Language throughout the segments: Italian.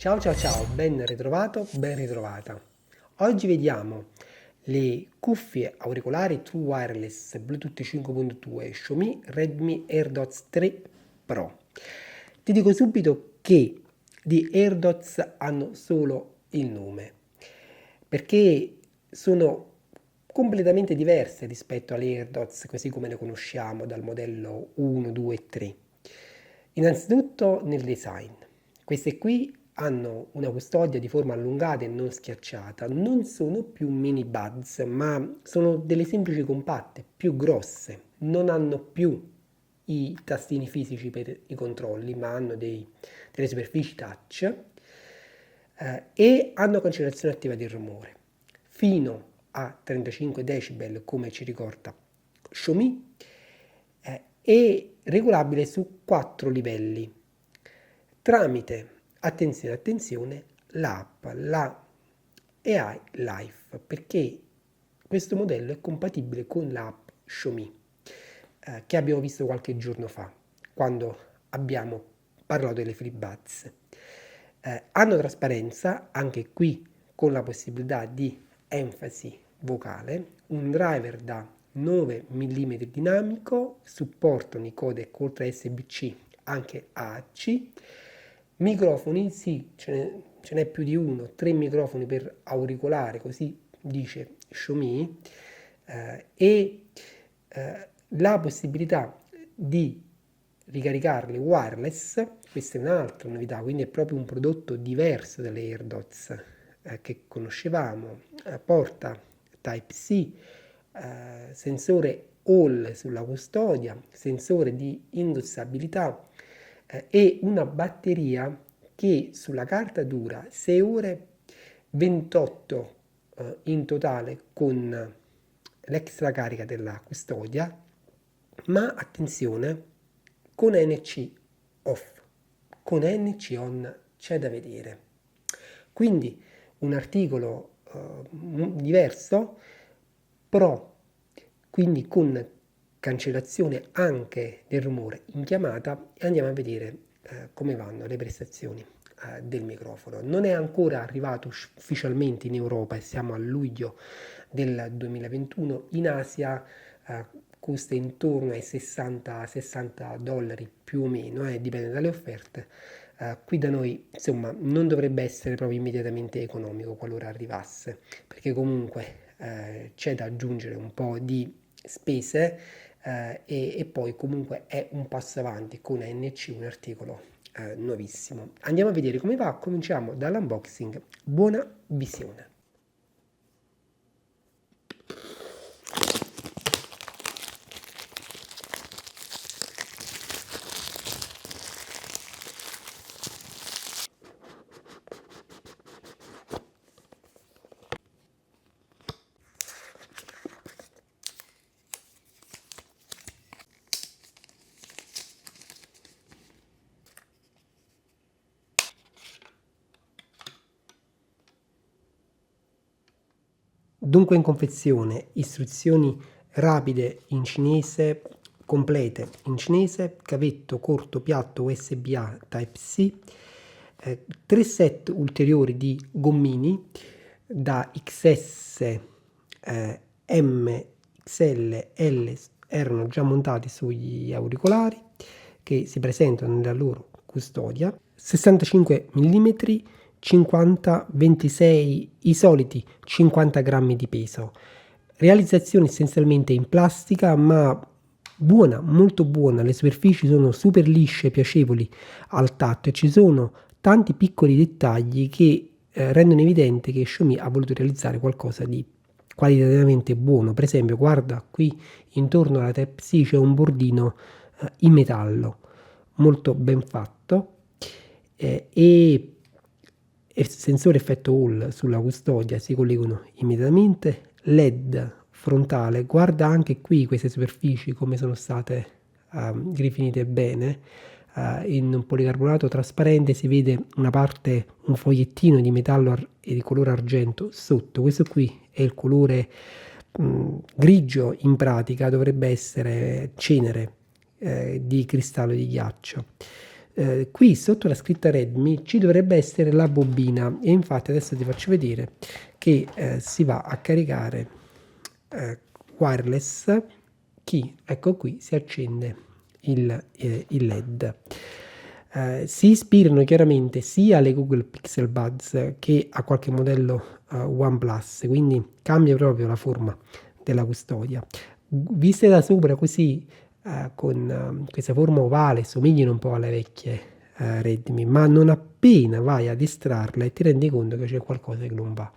Ciao ciao ciao, ben ritrovato, ben ritrovata. Oggi vediamo le cuffie auricolari True Wireless Bluetooth 5.2 Xiaomi Redmi AirDots 3 Pro. Ti dico subito che di AirDots hanno solo il nome, perché sono completamente diverse rispetto alle AirDots così come le conosciamo dal modello 1, 2 e 3. Innanzitutto nel design. Queste qui hanno una custodia di forma allungata e non schiacciata, non sono più mini buds, ma sono delle semplici compatte, più grosse, non hanno più i tastini fisici per i controlli, ma hanno delle superfici touch e hanno cancellazione attiva del rumore fino a 35 decibel come ci ricorda Xiaomi e regolabile su 4 livelli tramite, attenzione, l'app, la AI Life, perché questo modello è compatibile con l'app Xiaomi che abbiamo visto qualche giorno fa quando abbiamo parlato delle FreeBuds. Hanno trasparenza anche qui con la possibilità di enfasi vocale, un driver da 9 mm dinamico, supportano i codec oltre USB-C anche AAC, microfoni sì, ce n'è più di uno, 3 microfoni per auricolare, così dice Xiaomi, e la possibilità di ricaricarli wireless, questa è un'altra novità, quindi è proprio un prodotto diverso dalle AirDots che conoscevamo, porta Type-C, sensore Hall sulla custodia, sensore di indossabilità e una batteria che sulla carta dura 6 ore 28 in totale con l'extra carica della custodia, ma attenzione, con NC off, con NC on c'è da vedere. Quindi un articolo diverso, Pro, quindi con cancellazione anche del rumore in chiamata, e andiamo a vedere come vanno le prestazioni del microfono. Non è ancora arrivato ufficialmente in Europa e siamo a luglio del 2021, in Asia costa intorno ai 60 dollari più o meno, dipende dalle offerte. Qui da noi insomma non dovrebbe essere proprio immediatamente economico qualora arrivasse, perché comunque c'è da aggiungere un po' di spese e poi comunque è un passo avanti con ANC, un articolo nuovissimo. Andiamo a vedere come va, cominciamo dall'unboxing. Buona visione. Dunque in confezione, istruzioni rapide in cinese, complete in cinese, cavetto corto piatto USB-A Type-C, 3 set ulteriori di gommini da XS, M, XL, L erano già montati sugli auricolari che si presentano nella loro custodia, 65 mm, 50, 26, i soliti 50 grammi di peso. Realizzazione essenzialmente in plastica, ma buona, molto buona. Le superfici sono super lisce, piacevoli al tatto e ci sono tanti piccoli dettagli che rendono evidente che Xiaomi ha voluto realizzare qualcosa di qualitativamente buono. Per esempio, guarda qui intorno alla Type-C c'è un bordino in metallo molto ben fatto e sensore effetto Hall sulla custodia si collegano immediatamente, LED frontale, guarda anche qui queste superfici come sono state rifinite bene, in un policarbonato trasparente si vede una parte, un fogliettino di metallo e di colore argento sotto, questo qui è il colore grigio, in pratica dovrebbe essere cenere di cristallo di ghiaccio. Qui sotto la scritta Redmi ci dovrebbe essere la bobina e infatti adesso ti faccio vedere che si va a caricare wireless key, ecco qui si accende il LED. Si ispirano chiaramente sia alle Google Pixel Buds che a qualche modello OnePlus, quindi cambia proprio la forma della custodia. Viste da sopra così, con questa forma ovale, somigliano un po' alle vecchie Redmi, ma non appena vai ad estrarla e ti rendi conto che c'è qualcosa che non va.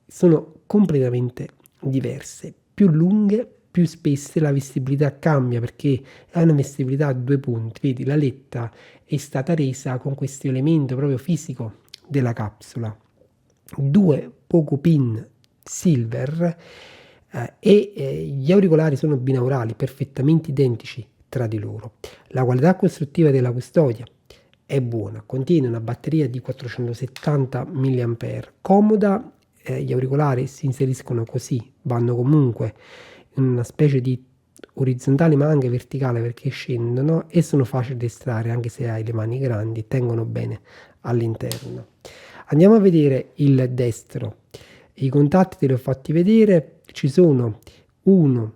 Sono completamente diverse, più lunghe, più spesse, la vestibilità cambia perché è una vestibilità a due punti, vedi la letta è stata resa con questo elemento proprio fisico della capsula. Due poco pin silver gli auricolari sono binaurali, perfettamente identici tra di loro. La qualità costruttiva della custodia è buona, contiene una batteria di 470 mAh, comoda, gli auricolari si inseriscono così, vanno comunque in una specie di orizzontale ma anche verticale perché scendono e sono facili da estrarre anche se hai le mani grandi, tengono bene all'interno. Andiamo a vedere il destro. I contatti te li ho fatti vedere, ci sono uno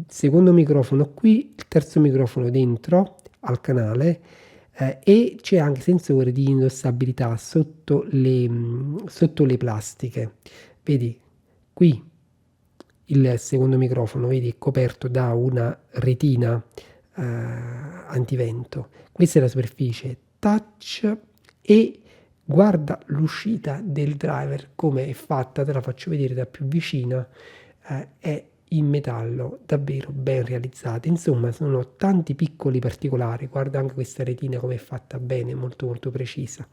secondo microfono qui, il terzo microfono dentro al canale e c'è anche sensore di indossabilità sotto le plastiche. Vedi qui il secondo microfono, vedi, è coperto da una retina antivento. Questa è la superficie touch e guarda l'uscita del driver come è fatta, te la faccio vedere da più vicina, è in metallo davvero ben realizzata. Insomma, sono tanti piccoli particolari. Guarda anche questa retina come è fatta bene, molto molto precisa.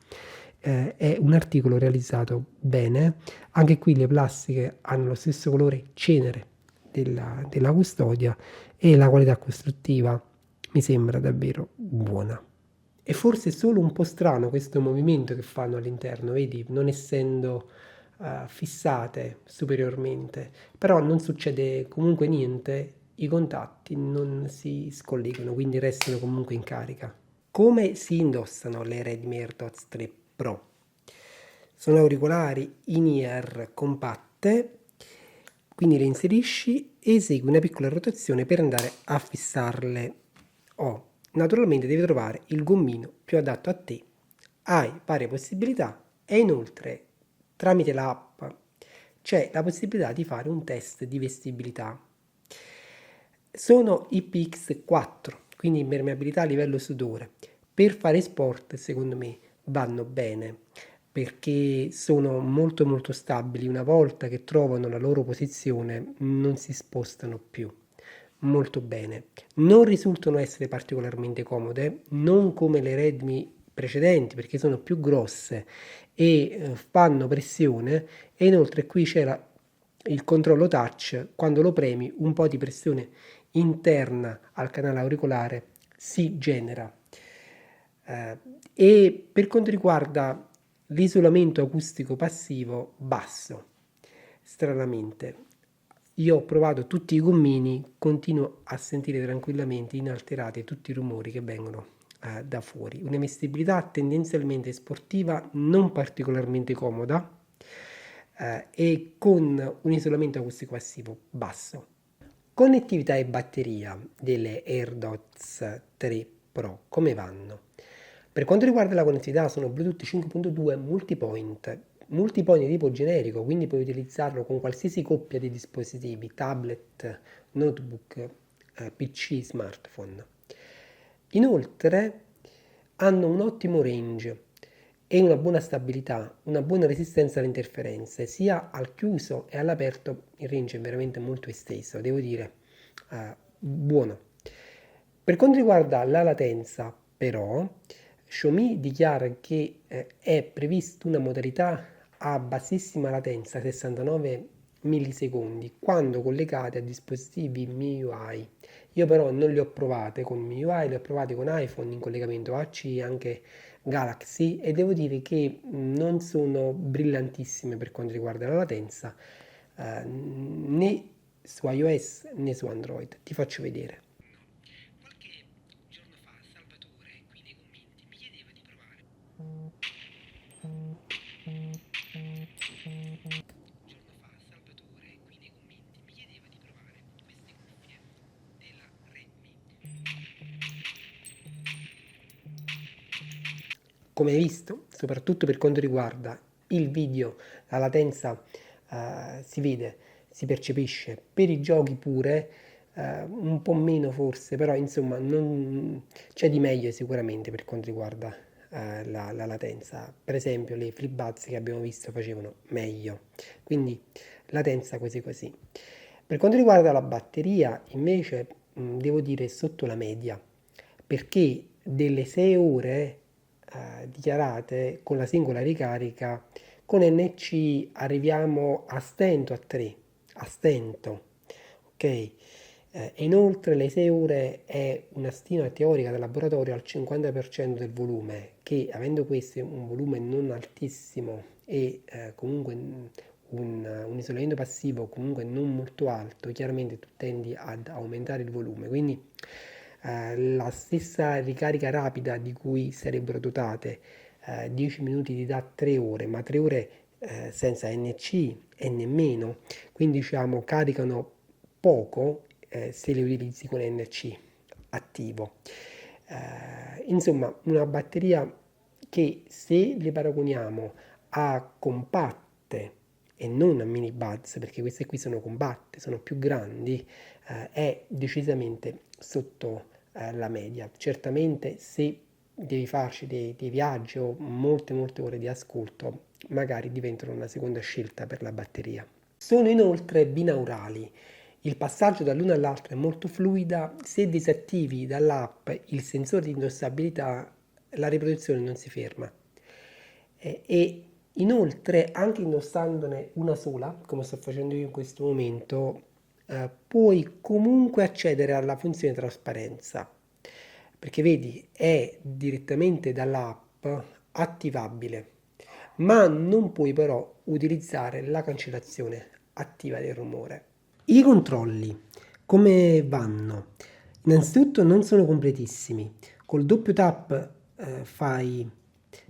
È un articolo realizzato bene. Anche qui le plastiche hanno lo stesso colore cenere della custodia e la qualità costruttiva mi sembra davvero buona. È forse solo un po' strano questo movimento che fanno all'interno, vedi, non essendo fissate superiormente, però non succede comunque niente, i contatti non si scollegano, quindi restano comunque in carica. Come si indossano le Redmi AirDots 3 Pro? Sono auricolari in-ear compatte, quindi le inserisci e esegui una piccola rotazione per andare a fissarle. Naturalmente devi trovare il gommino più adatto a te. Hai varie possibilità e inoltre tramite l'app c'è la possibilità di fare un test di vestibilità. Sono IPX4, quindi impermeabilità a livello sudore. Per fare sport, secondo me, vanno bene perché sono molto molto stabili. Una volta che trovano la loro posizione, non si spostano più. Molto bene. Non risultano essere particolarmente comode, non come le Redmi precedenti perché sono più grosse e fanno pressione e inoltre qui c'è il controllo touch, quando lo premi un po' di pressione interna al canale auricolare si genera. E per quanto riguarda l'isolamento acustico passivo, basso, stranamente. Io ho provato tutti i gommini, continuo a sentire tranquillamente inalterati tutti i rumori che vengono da fuori. Una vestibilità tendenzialmente sportiva, non particolarmente comoda e con un isolamento acustico passivo basso. Connettività e batteria delle AirDots 3 Pro, come vanno? Per quanto riguarda la connettività sono Bluetooth 5.2 multipoint tipo generico, quindi puoi utilizzarlo con qualsiasi coppia di dispositivi, tablet, notebook, PC, smartphone. Inoltre hanno un ottimo range e una buona stabilità, una buona resistenza alle interferenze, sia al chiuso e all'aperto il range è veramente molto esteso, devo dire, buono. Per quanto riguarda la latenza, però, Xiaomi dichiara che è prevista una modalità a bassissima latenza, 69 millisecondi, quando collegate a dispositivi MIUI. Io però non le ho provate con MIUI, le ho provate con iPhone in collegamento AC e anche Galaxy e devo dire che non sono brillantissime per quanto riguarda la latenza, né su iOS né su Android. Ti faccio vedere. Come hai visto, soprattutto per quanto riguarda il video, la latenza si vede, si percepisce. Per i giochi pure, un po' meno forse, però insomma c'è di meglio sicuramente per quanto riguarda la latenza. Per esempio le FlipBuds che abbiamo visto facevano meglio, quindi latenza così così. Per quanto riguarda la batteria invece devo dire sotto la media, perché delle 6 ore dichiarate con la singola ricarica, con NC arriviamo a stento a 3, a stento, ok? Inoltre le 6 ore è una stima teorica del laboratorio al 50% del volume, che avendo questo un volume non altissimo e comunque un isolamento passivo comunque non molto alto, chiaramente tu tendi ad aumentare il volume, quindi la stessa ricarica rapida di cui sarebbero dotate 10 minuti ti dà 3 ore, ma 3 ore senza NC e nemmeno, quindi diciamo caricano poco se le utilizzi con NC attivo. Insomma, una batteria che se le paragoniamo a compatte e non a mini buds, perché queste qui sono compatte, sono più grandi, è decisamente sotto la media. Certamente se devi farci dei viaggi o molte ore di ascolto, magari diventano una seconda scelta per la batteria. Sono inoltre binaurali. Il passaggio dall'una all'altra è molto fluida. Se disattivi dall'app il sensore di indossabilità, la riproduzione non si ferma. E inoltre, anche indossandone una sola, come sto facendo io in questo momento, puoi comunque accedere alla funzione trasparenza, perché vedi, è direttamente dall'app attivabile, ma non puoi però utilizzare la cancellazione attiva del rumore. I controlli come vanno? Innanzitutto non sono completissimi. Col doppio tap fai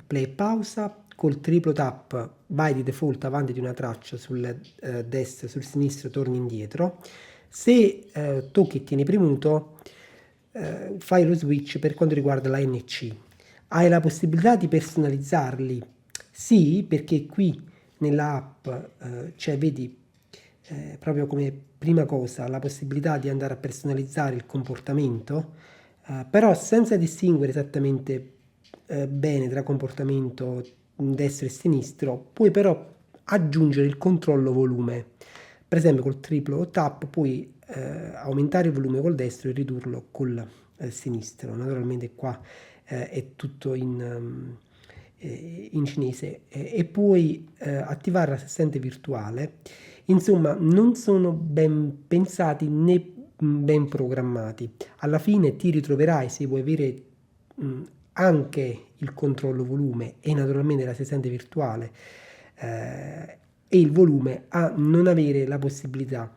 play e pausa, col triplo tap vai di default avanti di una traccia sul destro, sul sinistro torni indietro. Se tocchi e tieni premuto fai lo switch per quanto riguarda la NC. Hai la possibilità di personalizzarli? Sì, perché qui nell'app c'è, vedi, proprio come prima cosa la possibilità di andare a personalizzare il comportamento, però senza distinguere esattamente bene tra comportamento destro e sinistro, puoi però aggiungere il controllo volume. Per esempio col triplo tap puoi aumentare il volume col destro e ridurlo col sinistro. Naturalmente qua è tutto in cinese e puoi attivare l'assistente virtuale. Insomma, non sono ben pensati né ben programmati. Alla fine ti ritroverai, se vuoi avere anche il controllo volume e naturalmente l'assistente virtuale e il volume, a non avere la possibilità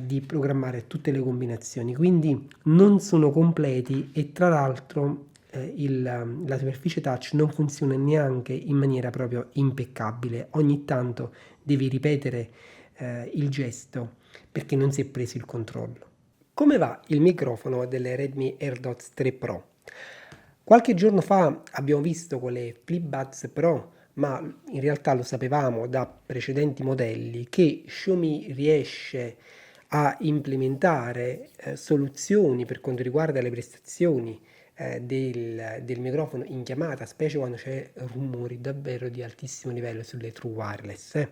di programmare tutte le combinazioni, quindi non sono completi e tra l'altro la superficie touch non funziona neanche in maniera proprio impeccabile. Ogni tanto devi ripetere il gesto perché non si è preso il controllo. Come va il microfono delle Redmi AirDots 3 Pro? Qualche giorno fa abbiamo visto con le FlipBuds Pro, ma in realtà lo sapevamo da precedenti modelli, che Xiaomi riesce a implementare soluzioni per quanto riguarda le prestazioni del microfono in chiamata, specie quando c'è rumori davvero di altissimo livello sulle true wireless.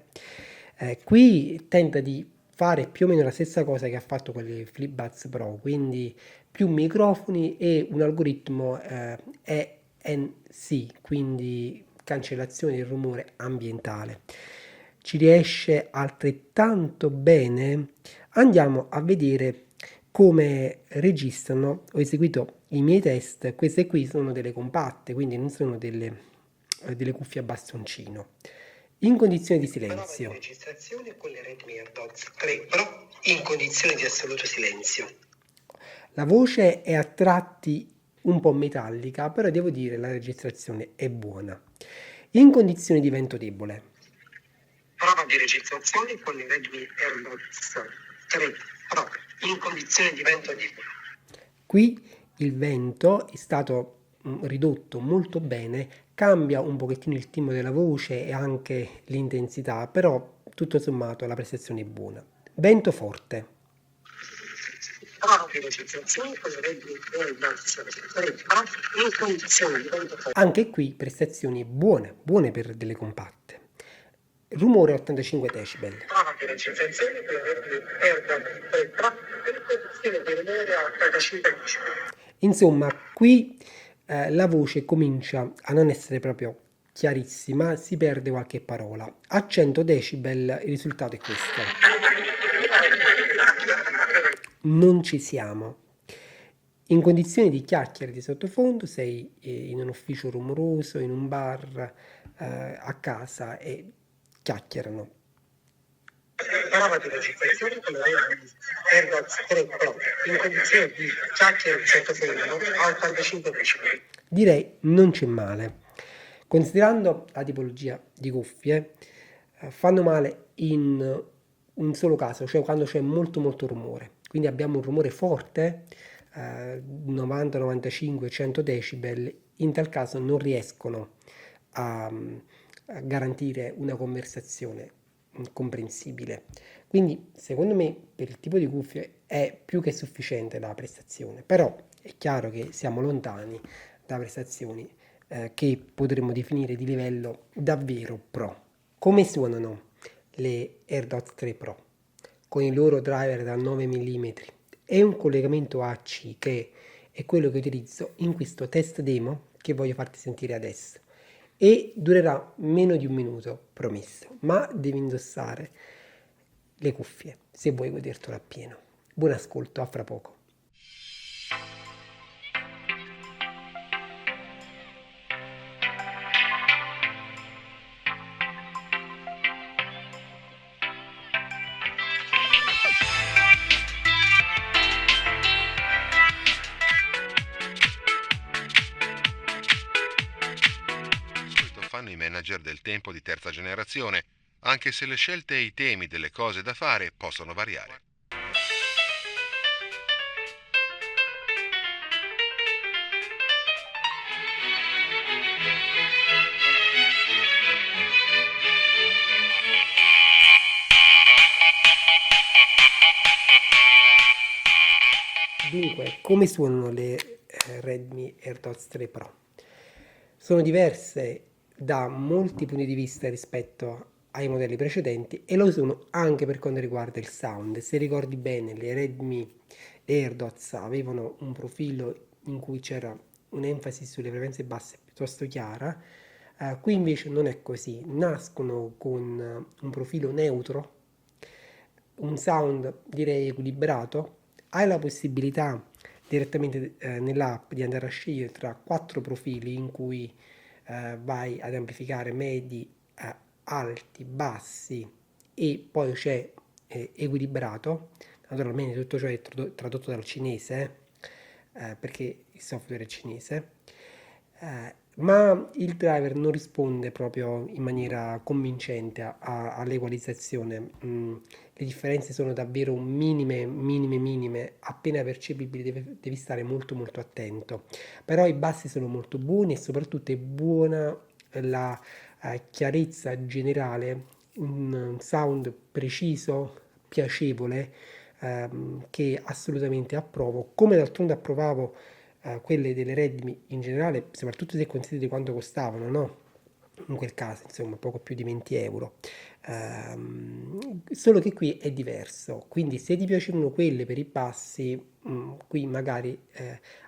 Qui tenta di fare più o meno la stessa cosa che ha fatto con le FlipBuds Pro, quindi più microfoni e un algoritmo ANC, quindi cancellazione del rumore ambientale. Ci riesce altrettanto bene. Andiamo a vedere come registrano. Ho eseguito i miei test. Queste qui sono delle compatte, quindi non sono delle cuffie a bastoncino. In condizioni di silenzio. Prova di registrazione con le Redmi AirDots 3 Pro in condizioni di assoluto silenzio. La voce è a tratti un po' metallica, però devo dire la registrazione è buona. In condizioni di vento debole. Prova di registrazione con le Redmi AirDots 3 Pro in condizioni di vento debole. Qui il vento è stato ridotto molto bene, cambia un pochettino il timbro della voce e anche l'intensità, però tutto sommato la prestazione è buona. Vento forte. Anche qui prestazioni buone, buone per delle compatte. Rumore 85 decibel. Insomma, qui la voce comincia a non essere proprio chiarissima, si perde qualche parola. A 100 decibel il risultato è questo. Non ci siamo. In condizioni di chiacchiere di sottofondo, sei in un ufficio rumoroso, in un bar, a casa e chiacchierano. Prova di registrazione con la AirPods 3 Pro in condizioni di chiacchiere di sottofondo a 85 decibel. Direi non c'è male. Considerando la tipologia di cuffie, fanno male in un solo caso, cioè quando c'è molto molto rumore. Quindi abbiamo un rumore forte, 90, 95, 100 decibel, in tal caso non riescono a garantire una conversazione comprensibile. Quindi, secondo me, per il tipo di cuffie è più che sufficiente la prestazione, però è chiaro che siamo lontani da prestazioni che potremmo definire di livello davvero pro. Come suonano le AirDots 3 Pro? Con il loro driver da 9 mm e un collegamento AC che è quello che utilizzo in questo test demo che voglio farti sentire adesso, e durerà meno di un minuto, promesso, ma devi indossare le cuffie se vuoi godertelo appieno. Buon ascolto, a fra poco. Fanno i manager del tempo di terza generazione, anche se le scelte e i temi delle cose da fare possono variare. Dunque, come suonano le Redmi AirDots 3 Pro? Sono diverse da molti punti di vista rispetto ai modelli precedenti e lo sono anche per quanto riguarda il sound. Se ricordi bene, le Redmi AirDots avevano un profilo in cui c'era un'enfasi sulle frequenze basse piuttosto chiara. Qui invece non è così, nascono con un profilo neutro, un sound direi equilibrato. Hai la possibilità direttamente nell'app di andare a scegliere tra quattro profili in cui vai ad amplificare medi, alti, bassi, e poi c'è equilibrato. Naturalmente tutto ciò è tradotto dal cinese, perché il software è cinese, ma il driver non risponde proprio in maniera convincente all'equalizzazione. Le differenze sono davvero minime, minime, minime, appena percepibili, devi stare molto molto attento. Però i bassi sono molto buoni e soprattutto è buona la chiarezza generale, un sound preciso, piacevole, che assolutamente approvo, come d'altronde approvavo quelle delle Redmi in generale, soprattutto se consideri quanto costavano, no? In quel caso, insomma, poco più di 20 euro. Solo che qui è diverso, quindi se ti piacevano quelle per i bassi, qui magari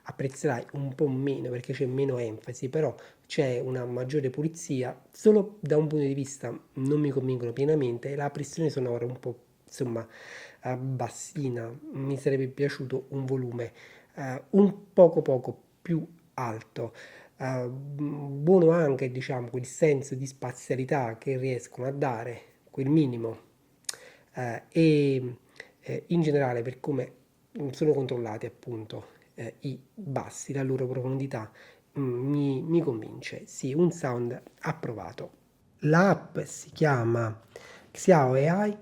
apprezzerai un po' meno perché c'è meno enfasi, però c'è una maggiore pulizia. Solo da un punto di vista non mi convincono pienamente, la pressione sonora un po', insomma, bassina. Mi sarebbe piaciuto un volume un poco più alto. Buono anche, diciamo, quel senso di spazialità che riescono a dare, quel minimo, e in generale per come sono controllati appunto i bassi, la loro profondità mi convince. Sì, un sound approvato. L'app si chiama Xiao AI,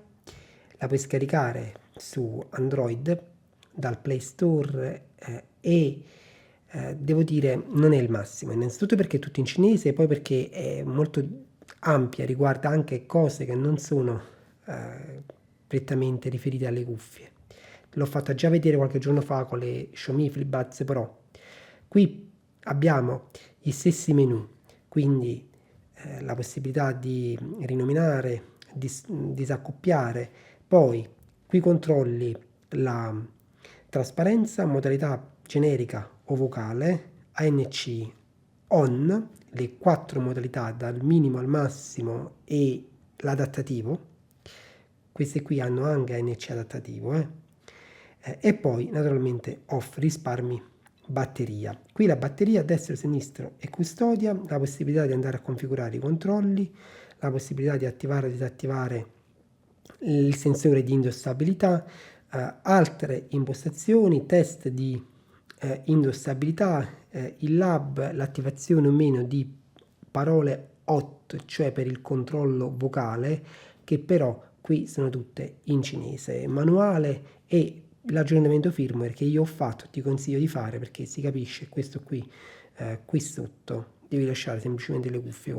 la puoi scaricare su Android dal Play Store e devo dire non è il massimo, innanzitutto perché è tutto in cinese e poi perché è molto ampia, riguarda anche cose che non sono prettamente riferite alle cuffie. L'ho fatta già vedere qualche giorno fa con le Xiaomi FreeBuds Pro. Qui abbiamo gli stessi menu, quindi la possibilità di rinominare, disaccoppiare, poi qui controlli la trasparenza, modalità generica o vocale, ANC on, le quattro modalità dal minimo al massimo e l'adattativo. Queste qui hanno anche ANC adattativo. E poi naturalmente off, risparmi batteria. Qui la batteria a destra e a sinistra è custodia, la possibilità di andare a configurare i controlli, la possibilità di attivare e disattivare il sensore di indossabilità, altre impostazioni, test di indossabilità, il lab, l'attivazione o meno di parole hot, cioè per il controllo vocale, che però qui sono tutte in cinese, manuale e l'aggiornamento firmware che io ho fatto, ti consiglio di fare perché si capisce questo qui sotto devi lasciare semplicemente le cuffie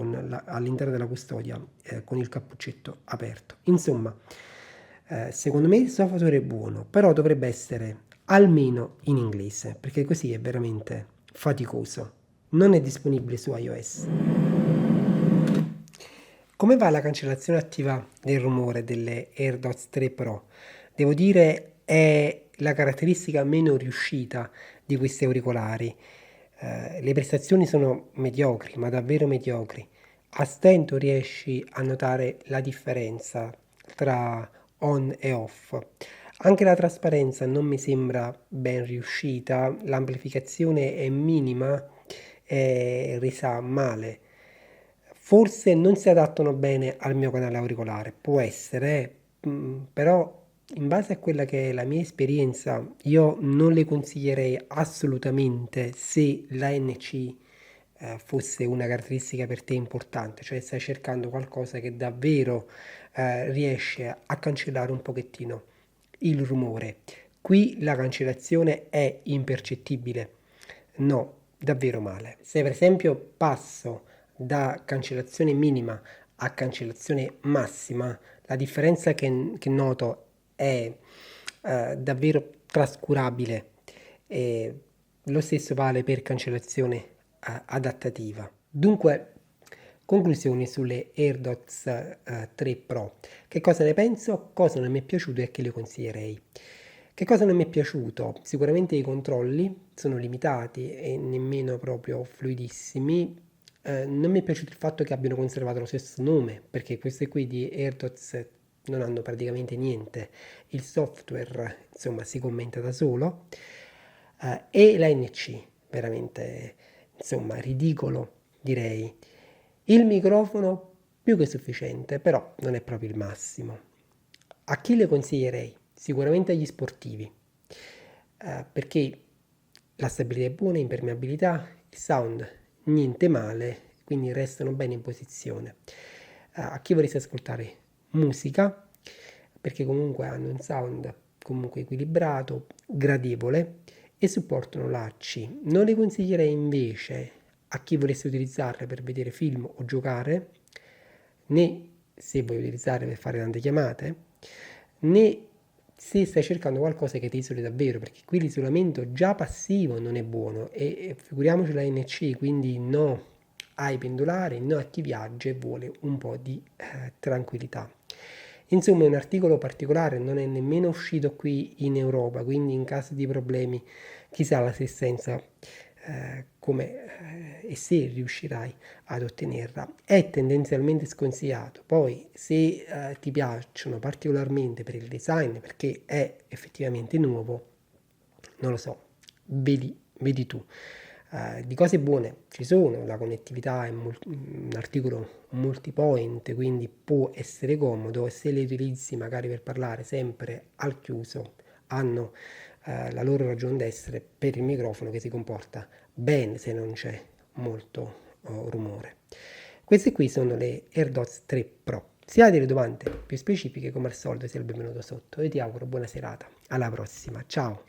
all'interno della custodia con il cappuccetto aperto. Insomma, secondo me il software è buono, però dovrebbe essere almeno in inglese, perché così è veramente faticoso. Non è disponibile su iOS. Come va la cancellazione attiva del rumore delle AirDots 3 Pro? Devo dire è la caratteristica meno riuscita di questi auricolari. Le prestazioni sono mediocri, ma davvero mediocri. A stento riesci a notare la differenza tra on e off. Anche la trasparenza non mi sembra ben riuscita, l'amplificazione è minima e resa male. Forse non si adattano bene al mio canale auricolare, può essere, però in base a quella che è la mia esperienza, io non le consiglierei assolutamente se l'ANC fosse una caratteristica per te importante, cioè stai cercando qualcosa che davvero riesce a cancellare un pochettino il rumore. Qui la cancellazione è impercettibile, no, davvero male. Se per esempio passo da cancellazione minima a cancellazione massima, la differenza che noto è davvero trascurabile. E lo stesso vale per cancellazione adattativa. Dunque, conclusioni sulle AirDots 3 Pro. Che cosa ne penso? Cosa non mi è piaciuto e che le consiglierei. Che cosa non mi è piaciuto? Sicuramente i controlli sono limitati e nemmeno proprio fluidissimi. Non mi è piaciuto il fatto che abbiano conservato lo stesso nome, perché queste qui di AirDots non hanno praticamente niente. Il software, insomma, si commenta da solo. E la NC, veramente, insomma, ridicolo, direi. Il microfono più che sufficiente, però non è proprio il massimo. A chi le consiglierei? Sicuramente agli sportivi, perché la stabilità è buona, impermeabilità, il sound niente male, quindi restano bene in posizione. A chi vorreste ascoltare musica, perché comunque hanno un sound comunque equilibrato, gradevole e supportano l'AC. Non le consiglierei invece a chi volesse utilizzarle per vedere film o giocare, né se vuoi utilizzare per fare tante chiamate, né se stai cercando qualcosa che ti isoli davvero, perché qui l'isolamento già passivo non è buono e figuriamoci la NC, quindi no ai pendolari, no a chi viaggia e vuole un po' di tranquillità. Insomma, è un articolo particolare, non è nemmeno uscito qui in Europa, quindi in caso di problemi chissà l'assistenza come e se riuscirai ad ottenerla. È tendenzialmente sconsigliato. Poi se ti piacciono particolarmente per il design, perché è effettivamente nuovo, non lo so, vedi tu. Di cose buone ci sono, la connettività è un articolo multipoint, quindi può essere comodo e se le utilizzi magari per parlare sempre al chiuso hanno la loro ragione d'essere per il microfono che si comporta bene se non c'è molto rumore. Queste qui sono le AirDots 3 Pro. Se hai delle domande più specifiche, come al solito, sei il benvenuto sotto e ti auguro buona serata. Alla prossima, ciao!